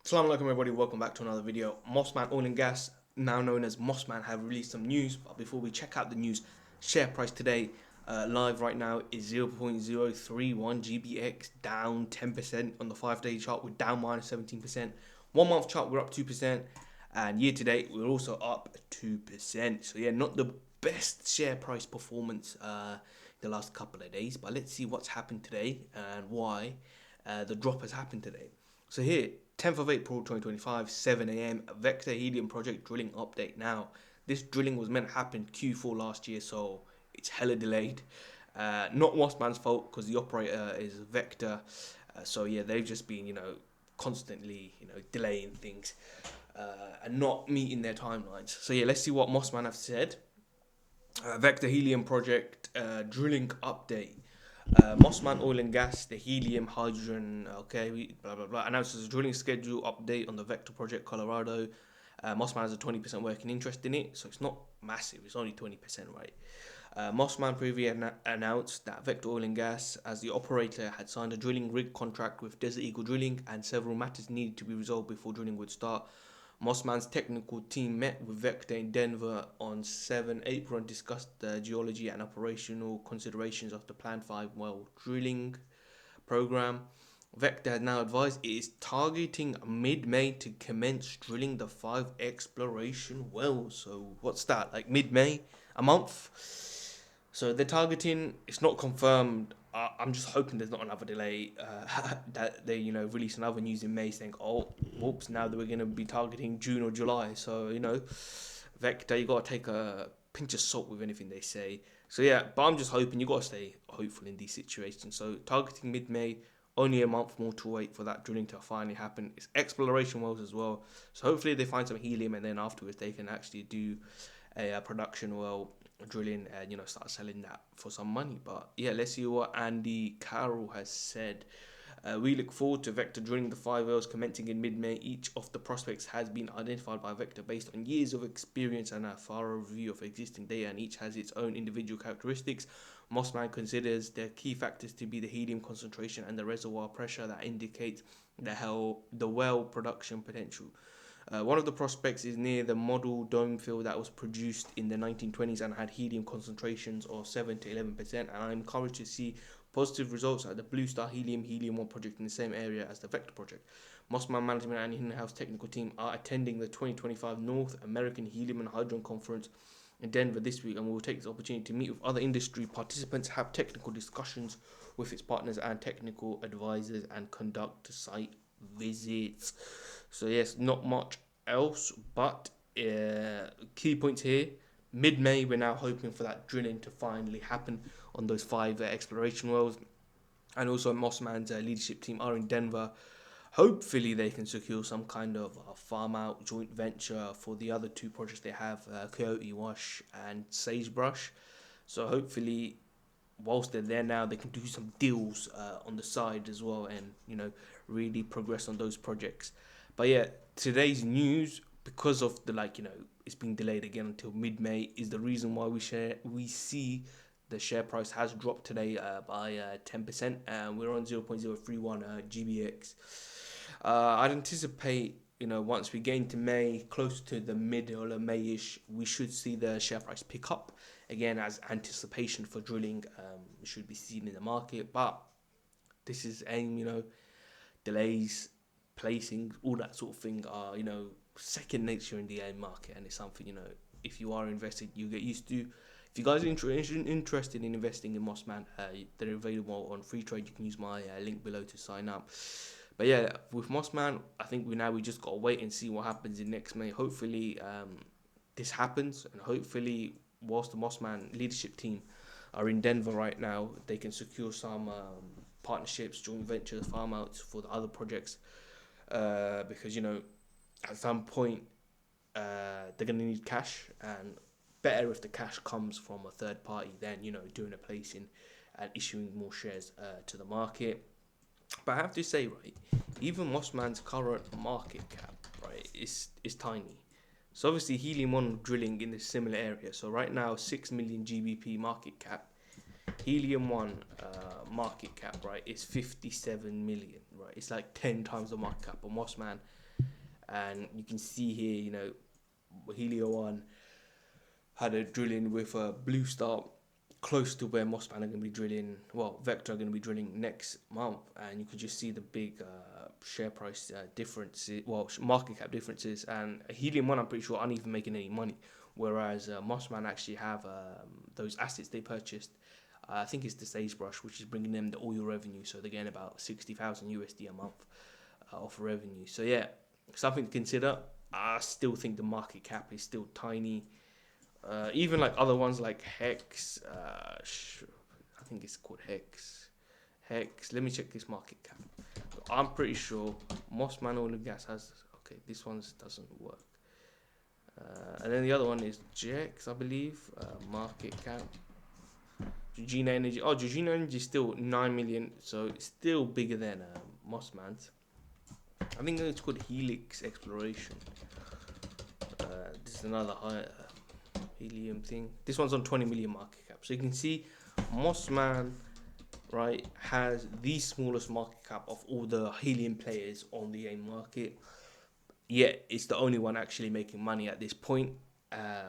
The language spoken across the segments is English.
Assalamu alaikum everybody, welcome back to another video. Mosman Oil and Gas, now known as Mosman, have released some news. But before we check out the news, share price today live right now is 0.031 GBX, down 10% on the 5-day chart. We're down minus 17%. 1 month chart, we're up 2%. And year to date, we're also up 2%. So yeah, not the best share price performance the last couple of days. But let's see what's happened today and why the drop has happened today. So here, 10th of April 2025, 7 a.m. Vector Helium project drilling update. Now, this drilling was meant to happen Q4 last year, so it's hella delayed. Not Mosman's fault because the operator is Vector. So yeah, they've just been, constantly, delaying things and not meeting their timelines. So yeah, let's see what Mosman have said. Vector Helium project drilling update. Mosman Oil and Gas, the helium, hydrogen, blah blah blah, announces a drilling schedule update on the Vector project, Colorado. Mosman has a 20% working interest in it, so it's not massive, it's only 20%, right? Mosman previously announced that Vector Oil and Gas, as the operator, had signed a drilling rig contract with Desert Eagle Drilling, and several matters needed to be resolved before drilling would start. Mosman's technical team met with Vector in Denver on 7 April and discussed the geology and operational considerations of the planned 5-well drilling program. Vector has now advised it is targeting mid-May to commence drilling the 5 exploration wells. So what's that, like mid-May? A month? So they're targeting, it's not confirmed. I'm just hoping there's not another delay, that they, release another news in May saying, oh, whoops, now that we're going to be targeting June or July. So, Vector, you got to take a pinch of salt with anything they say. So, yeah, but I'm just hoping, you got to stay hopeful in these situations. So, targeting mid-May, only a month more to wait for that drilling to finally happen. It's exploration wells as well. So, hopefully they find some helium and then afterwards they can actually do a production well drilling and start selling that for some money. But yeah, let's see what Andy Carroll has said. We look forward to Vector drilling the 5 wells commencing in mid-May. Each of the prospects has been identified by Vector based on years of experience and a thorough review of existing data, and each has its own individual characteristics. Mosman considers the key factors to be the helium concentration and the reservoir pressure that indicate the well production potential. One of the prospects is near the model dome field that was produced in the 1920s and had helium concentrations of 7 to 11%, and I'm encouraged to see positive results at the Blue Star Helium 1 project in the same area as the Vector project. Mosman management and in-house technical team are attending the 2025 North American Helium and Hydrogen Conference in Denver this week, and we will take this opportunity to meet with other industry participants, have technical discussions with its partners and technical advisors, and conduct site visits. So yes, not much else, but key points here. Mid-May, we're now hoping for that drilling to finally happen on those 5 exploration wells. And also Mosman's leadership team are in Denver. Hopefully they can secure some kind of farm out joint venture for the other 2 projects they have, Coyote Wash and Sagebrush. So hopefully whilst they're there now, they can do some deals on the side as well, and really progress on those projects. But yeah, today's news, because of the it's being delayed again until mid-May, is the reason why we see the share price has dropped today by 10%, and we're on 0.031 GBX. I'd anticipate, once we get into May, close to the middle of May-ish, we should see the share price pick up again as anticipation for drilling should be seen in the market. But this is AIM, delays, placing, all that sort of thing are, second nature in the AIM market, and it's something, if you are invested, you get used to. If you guys are interested in investing in Mosman, they're available on Freetrade. You can use my link below to sign up. But yeah, with Mosman, I think we just got to wait and see what happens in next May. Hopefully this happens, and hopefully whilst the Mosman leadership team are in Denver right now, they can secure some partnerships, joint ventures, farm outs for the other projects, because at some point they're going to need cash, and better if the cash comes from a third party than doing a placing and issuing more shares to the market. But I have to say, right, even Mosman's current market cap, right, is tiny. So obviously Helium 1 drilling in a similar area. So right now 6 million GBP market cap. Helium 1 market cap, right, is 57 million, right? It's like 10 times the market cap of Mosman. And you can see here, you know, Helium 1 had a drilling with a Blue Star close to where Mosman are going to be drilling. Well, Vector are going to be drilling next month, and you could just see the big share price differences, well, market cap differences. And Helium 1, I'm pretty sure, aren't even making any money, whereas Mosman actually have those assets they purchased. I think it's the Sagebrush, which is bringing them the oil revenue, so they're getting about 60,000 USD a month of revenue. So yeah, something to consider. I still think the market cap is still tiny. Even like other ones like Hex, I think it's called Hex. Hex. Let me check this market cap. I'm pretty sure Mosman Oil Gas has. Okay, this one doesn't work. And then the other one is JX, I believe. Market cap. Georgina Energy. Oh, Georgina Energy is still 9 million, so it's still bigger than Mosman's. I think it's called Helix Exploration. This is another high Helium thing. This one's on 20 million market cap. So you can see Mosman, right, has the smallest market cap of all the Helium players on the AIM market. Yet it's the only one actually making money at this point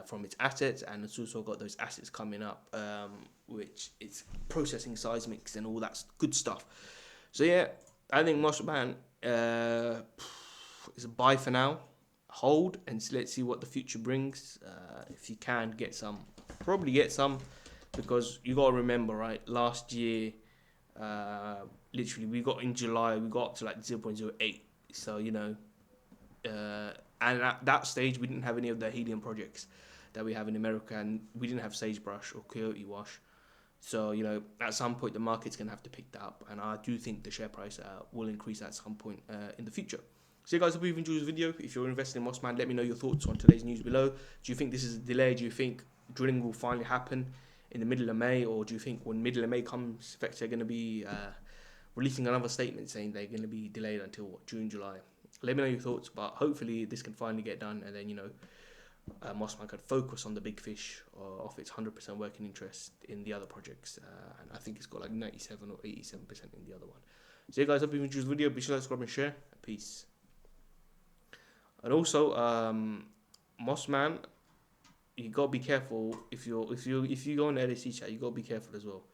from its assets, and it's also got those assets coming up, which it's processing seismics and all that good stuff. So yeah, I think Mosman is a buy for now. Hold and let's see what the future brings. If you can get some, probably get some, because you got to remember, right, last year literally we got in July, we got up to like 0.08. So you know, and at that stage we didn't have any of the Helium projects that we have in America, and we didn't have Sagebrush or Coyote Wash. So you know, at some point the market's gonna have to pick that up, and I do think the share price will increase at some point in the future. So guys, hope you've enjoyed this video. If you're invested in Mosman, let me know your thoughts on today's news below. Do you think this is a delay? Do you think drilling will finally happen in the middle of May? Or do you think when middle of May comes, Vector are going to be releasing another statement saying they're going to be delayed until what, June, July? Let me know your thoughts, but hopefully this can finally get done, and then, you know, Mosman can focus on the big fish of its 100% working interest in the other projects. And I think it's got like 97 or 87% in the other one. So yeah guys, hope you've enjoyed this video. Be sure to subscribe and share. Peace. And also, Mosman, you gotta be careful if you go on the LSE chat. You gotta be careful as well.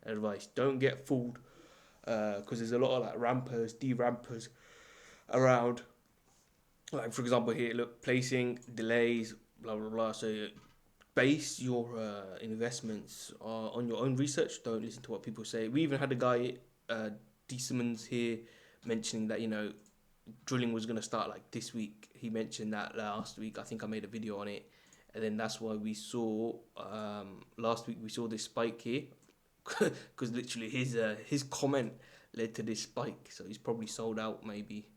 Advice: don't get fooled, because there's a lot of like rampers, de-rampers around. Like for example here, look, placing delays, blah blah blah. So base your investments on your own research. Don't listen to what people say. We even had a guy, D. Simmons here, mentioning that, you know, drilling was going to start like this week. He mentioned that last week. I think I made a video on it, and then that's why we saw last week we saw this spike here, because literally his comment led to this spike. So he's probably sold out maybe,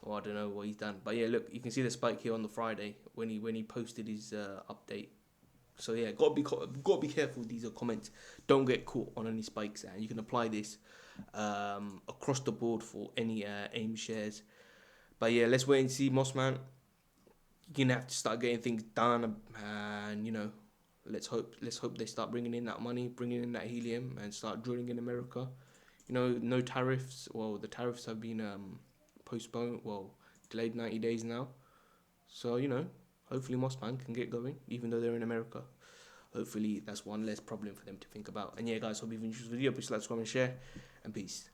or I don't know what he's done. But yeah, look, you can see the spike here on the Friday when he posted his update. So yeah, gotta be careful. These are comments. Don't get caught on any spikes, and you can apply this across the board for any AIM shares. But yeah, let's wait and see, Mosman. You're gonna have to start getting things done, and you know, let's hope they start bringing in that money, bringing in that helium, and start drilling in America. You know, no tariffs. Well, the tariffs have been postponed. Well, delayed 90 days now. So you know, hopefully Mosman can get going, even though they're in America. Hopefully that's one less problem for them to think about. And yeah, guys, hope you've enjoyed this video. Please like, subscribe, and share, and peace.